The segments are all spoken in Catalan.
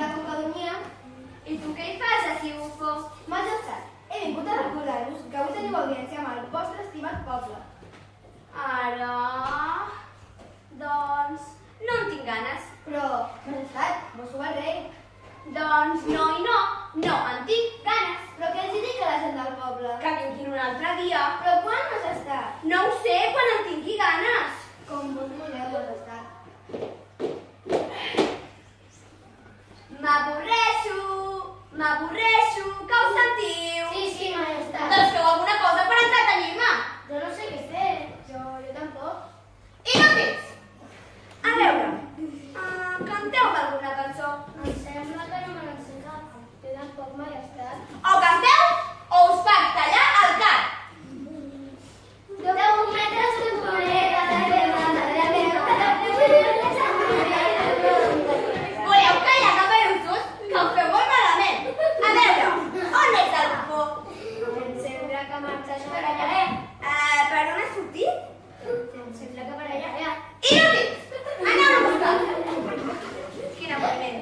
ara com que dormia. I tu què hi fas aquí, bufó? Majestat, he vingut a recordar-vos que avui teniu audiència amb el vostre estimat poble. Ara... Doncs... no en tinc ganes. Però, majestat, vos sou el rei. Doncs no i no. No en tinc ganes. Però què els hi dic a la gent del poble? Que vinguin un altre dia. Però quan, majestat? No ho sé, quan en tingui ganes. Com vos vulgueu, majestat. M'avorreixo, que ho sentiu? Sí, majestat. Doncs feu alguna cosa per entretenir-me. Jo no sé què fer. Jo tampoc. Inútils! A veure, canteu-me alguna cançó. Em sembla que no me n'en sé cap. Jo tampoc, majestat. O canteu o us faig tallar el cap. 10 metres de vorera, Voleu callar, caperuços? Que ho feu molt malament. A veure, on és el bufó? em sembla que marxes per allà, Per on ha sortit? Em sembla que per allà, Inútils! Aneu a buscar. Quin avorriment.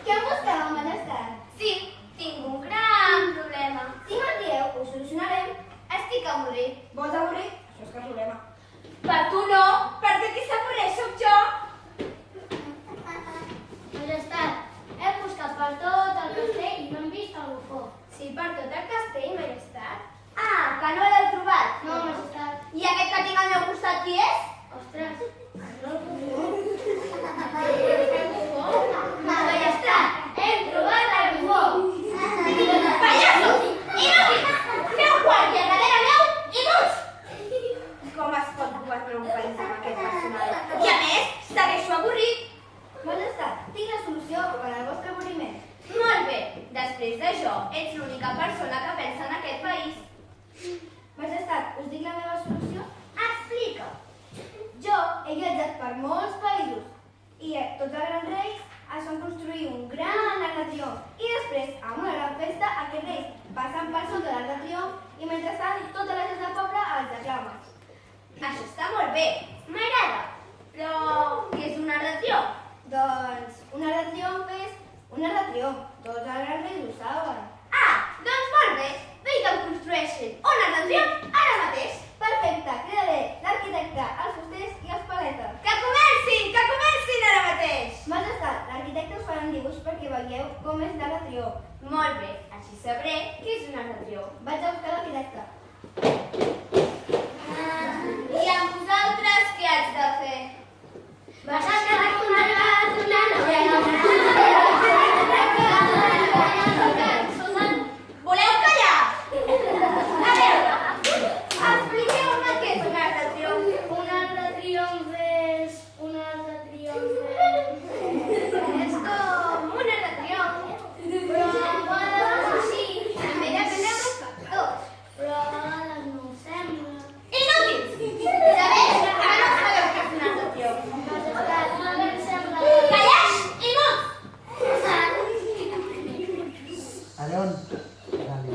Què em buscava, majestat? Sí, tinc un gran problema. Si me'n dieu, ho solucionarem. Estic avorrit. Vols avorrit? Això és cap problema. Per tu no, perquè qui s'avorreix sóc jo. Majestat, hem buscat per tot el castell i no hem vist el bufó. Sí, per tot el castell, majestat. Ah, que no l'heu trobat? No, majestat. I aquest que tinc al meu costat qui és? Ostres, no el bufó. Majestat, Hem trobat el bufó. pallassos! Inútils! Feu guàrdia darrere meu i muts! Com es pot governar un país amb aquest personal? I a més, segueixo avorrit. Majestat, tinc la solució per al vostre avorriment. Molt bé, després d'això, ets l'única persona que pensa en aquest país. Majestat, us dic la meva solució? Explica. Jo he viatjat per molts països i tots els grans reis es van construir un gran arc de triomf i després, amb una gran festa, aquests reis passen per sota l'arc de triomf i mentrestant tota la gent del poble els aclama. Això està molt bé, m'agrada. Però què és un art de triomf? Doncs un arc de triomf és un arc de triomf. Tots els grans reis ho saben. Ah, doncs molt bé. Vull que em construeixin un art de triomf ara mateix. Perfecte, cridaré l'arquitecte, els fusters i els paletes. Que comencin ara mateix. Majestat, l'arquitecte us farà un dibuix perquè veieu com és l'arc de triomf. Molt bé, així sabré què és un art de triomf. Vaig a buscar l'arquitecte. I amb vosaltres què haig de fer? Voleu callar? A veure, expliqueu-me què és un art de triomf. Un arc de triomf és... Un arc de triomf és... És com un art de triomf. Però a vegades així. També depèn dels factors. Però a vegades no ho sembla. Inútils! Sabeu que no sabeu què és un art de triomf. Majestat, a mi em sembla... Callats i muts! Aaron, dale.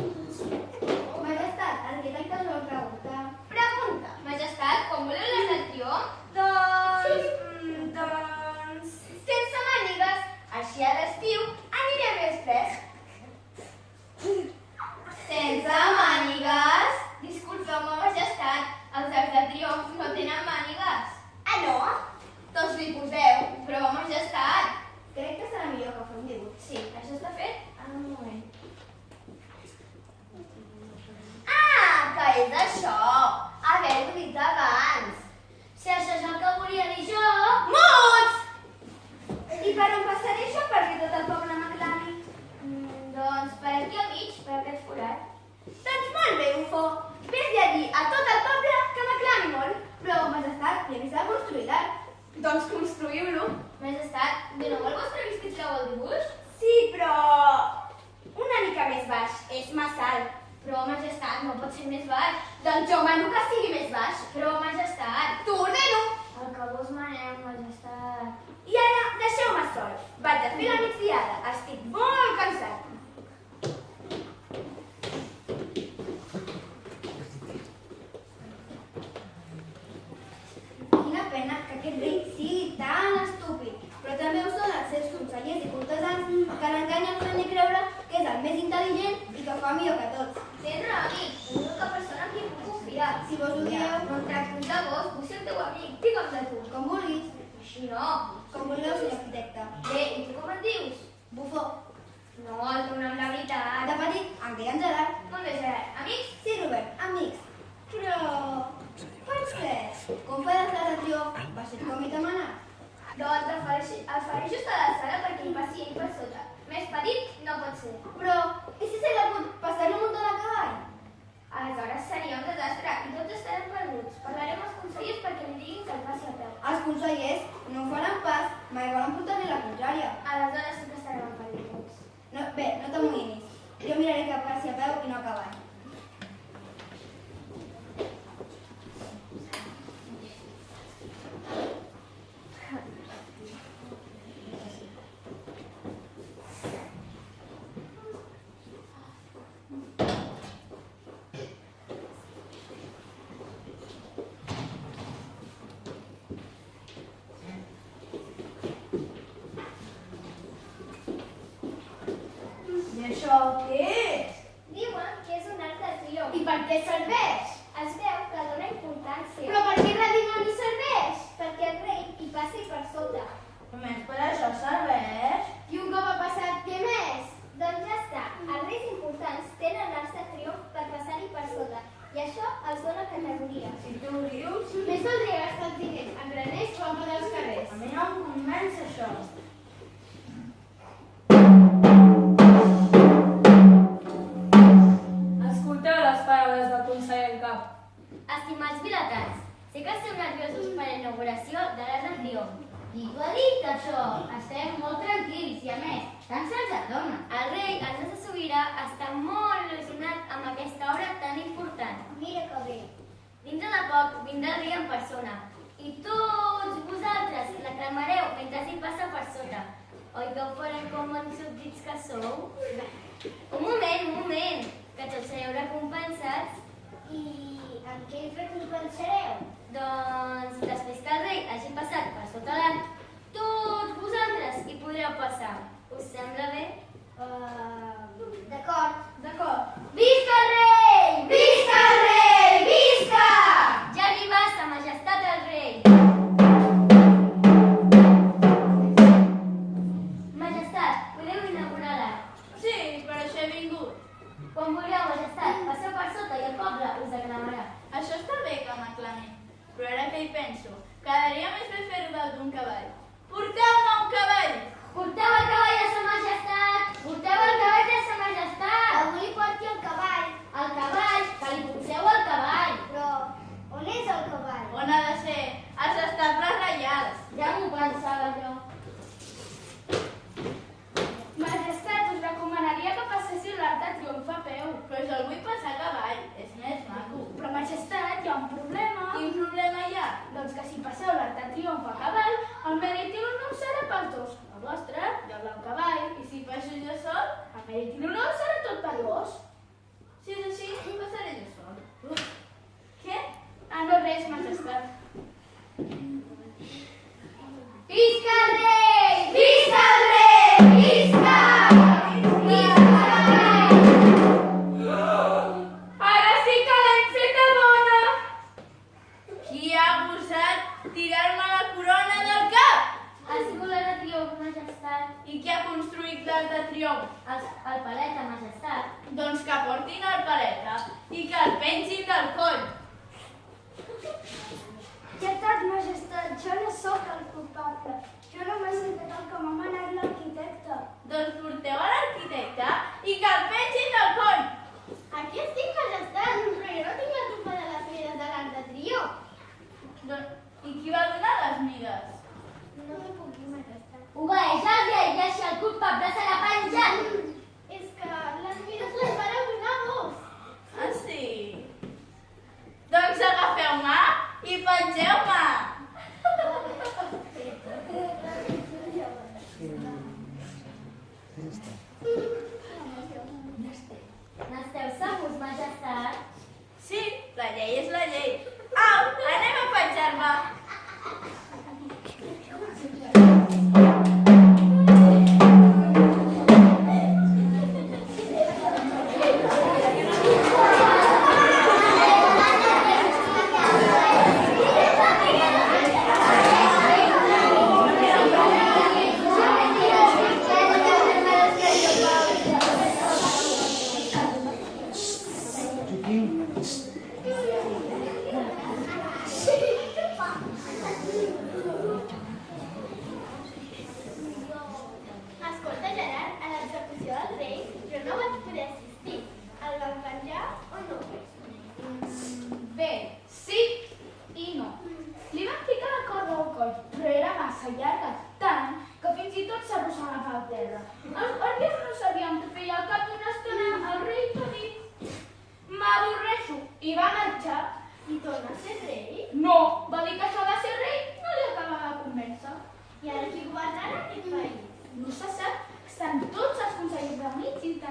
Majestat, l'arquitecte us vol preguntar. Pregunta, majestat, com voleu l'art de triomf? Doncs... sense mànigues. Així a l'estiu aniré més fresc. Sense mànigues? Disculpeu-me, majestat, els arcs de triomf no tenen mànigues. Ah, no? Doncs li poseu, però majestat. Crec que serà millor que fem un dibuix. Sí, això està fet? En un moment. Ah, que és això! Haver-ho dit abans. Si això és el que volia dir jo... Muts! I per on passaré això perquè tot el poble m'aclami? Doncs per aquí al mig, per aquest forat. Doncs molt bé, bufó. Vés-li a dir a tot el poble que m'aclami molt. Però, majestat, ja vist de construir l'arc. Doncs construïu-lo. Majestat, de nou el vostre vist que treu el dibuix? Sí, però... una mica més baix. És massa alt. Però, majestat, no pot ser més baix. Doncs jo mano que sigui més baix. Però, majestat, T'ho ordeno. el que vos maneu, majestat. I ara, deixeu-me sol. Vaig a fer la migdiada. Estic molt cansat. Quina pena que aquest rei sigui tan estúpid. consellers i cortesans que l'enganyen fent-li creure que és el més intel·ligent i que fa millor que tots. Tens raó, amic. L'única persona en qui puc confiar. Si vos ho dieu, No em tractes de vos, vull ser el teu amic. Digue'm de tu. com vulguis, Així no. com vulgueu, senyor arquitecte. Bé, i tu com et dius? Bufó. No, el teu nom la veritat. De petit em deien Gerard. Molt bé, Gerard. Amics? Sí, Robert, amics. Però... Pots fer? Com fa de de triomf, va ser com he demanat. Doncs el faré just a la sala perquè hi passi ell per sota. Més petit no pot ser. Però, i si s'ha hagut passar-li un munt de cavall? Aleshores seria un desastre i tots estarem perduts. Parlarem als consellers perquè li diguin que el passi a peu. Els consellers no ho faran pas, mai volen portar-li la contrària. Aleshores sí que estarem en perill tots. No, bé, no t'amoïnis. Jo miraré que passi a peu i no a cavall. I això què és? Diuen que és un arc de triomf. I per què serveix? Es veu que dona importància. Però per què la dimoni serveix? Perquè el rei hi passi per sota. Només per això serveix? I un cop ha passat, què més? Doncs ja està. Els reis importants tenen arcs de triomf per passar-hi per sota. I això els dona categoria. Si tu ho dius... Més valdria gastar els diners en graners o en dels carrers. A mi no em convenç això. Escolteu les paraules del conseller en cap. Estimats vilatans, sé que esteu nerviosos per la inauguració de l'Arc de Triomf. Qui t'ho ha dit, això? Estem molt tranquils i, a més, tant se'ls adona. El rei, Ernest de Sobirà, està molt il·lusionat amb aquesta obra tan important. Mira que bé. Dintre de poc vindrà el rei en persona i tots vosaltres l'aclamareu mentre hi passa per sota. Oi que ho farem com bons súbdits que sou? Un moment, que tots sereu recompensats. I amb què ens recompensareu? Doncs després que el rei hagi passat per sota l'arc, tots vosaltres hi podreu passar. Us sembla bé? D'acord. Visca el rei! Visca el rei! Visca! Ja arriba, sa majestat el rei. Majestat, podeu inaugurar l'arc. Sí, per això he vingut. Quan vulgueu, majestat, passeu per sota i el poble us aclamarà. Això està bé que m'aclamin, però ara que hi penso, quedaria més bé fer-ho dalt d'un cavall. Porteu-me un cavall! Porteu el cavall de sa majestat! Porteu el cavall de sa majestat! Algú li porti el cavall. El cavall? Que li porteu el cavall. Però on és el cavall? On ha de ser? Als estables reials. Ja m'ho pensava jo. Majestat, us recomanaria que passéssiu l'Arc de Triomf a peu. Però jo el vull passar a cavall, és més maco. Però, majestat, hi ha un problema. Quin problema hi ha? Doncs que si passeu l'Arc de Triomf a cavall, el mèrit i l'honor serà pels dos. El vostre i el del cavall. I si passo jo sol? El mèrit i l'honor serà tot per vos. Si és així, passaré jo sol. Què? Ah, no res, majestat. Visca el rei! Visca el rei! Visca! Visca el rei! Ara sí que l'hem feta bona! Qui ha gosat tirar-me la corona del cap? Ha sigut l'Arc de Triomf, majestat. I qui ha construït l'Arc de Triomf? El paleta, majestat. Doncs que portin el paleta i que el pengin del coll. Quietat, majestat, jo no sóc el culpable. Jo només he fet el que m'ha manat l'arquitecte. Doncs porteu a l'arquitecte i que el pengin del coll. Aquí estic, majestat, però jo no tinc la culpa de les mides de l'Arc de Triomf. I qui va donar les mides? No m'ho puc dir, majestat. Obeeix el rei i així el culpable serà penjat. És que les mides les vareu donar vos. Ah, sí? Doncs agafeu-me i pengeu-me. N'esteu segurs, majestat? Sí, la llei és la llei. Au, anem a penjar-me.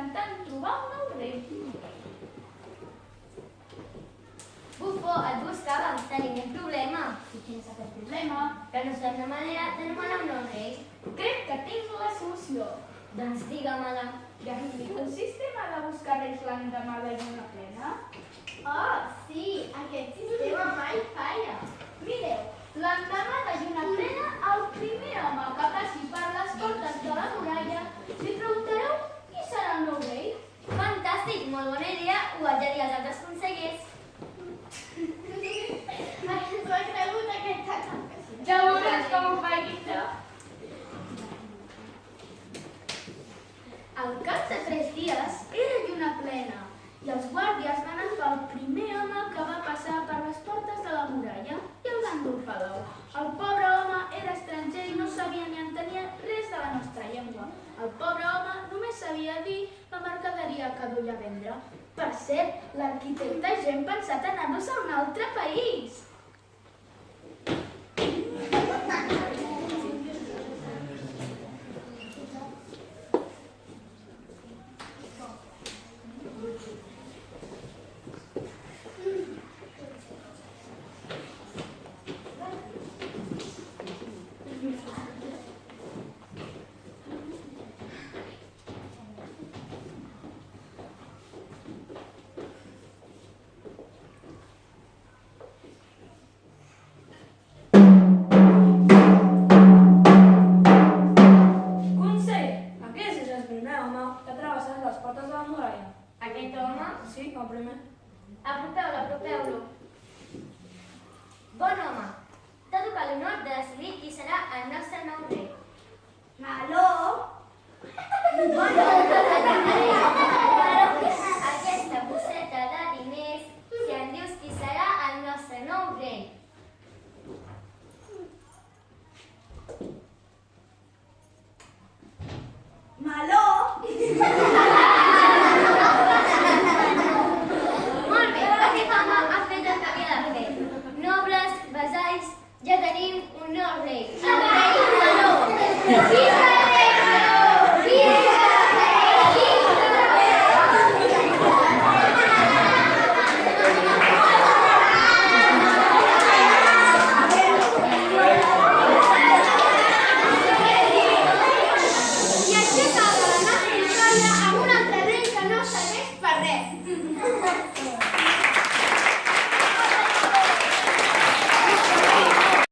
intentant trobar un nou rei. Bufó, et buscàvem, tenim un problema. I quin és aquest problema? Que no sabem la manera de nomenar un nou rei. Crec que tinc la solució. Doncs digue-me-la. Ja has vist el sistema de buscar reis l'endemà de lluna plena? Oh, sí, aquest sistema mai falla. Mireu, l'endemà de lluna plena, el primer home que passi per les portes de la muralla, si preguntareu qui serà el nou rei? Fantàstic, molt bona idea. Ho haig de dir als altres consellers. Ens ho he cregut aquesta tanca. Ja veuràs com ho faig jo. Al cap de 3 dies era lluna plena i els guàrdies van agafar el primer home que va passar per les portes de la muralla i el van dur al palau. El pobre home era estranger i no sabia ni entenia res de la nostra llengua. El pobre home només sabia dir la mercaderia que duia a vendre. Per cert, l'arquitecte ja hem pensat en anar-nos a un altre país.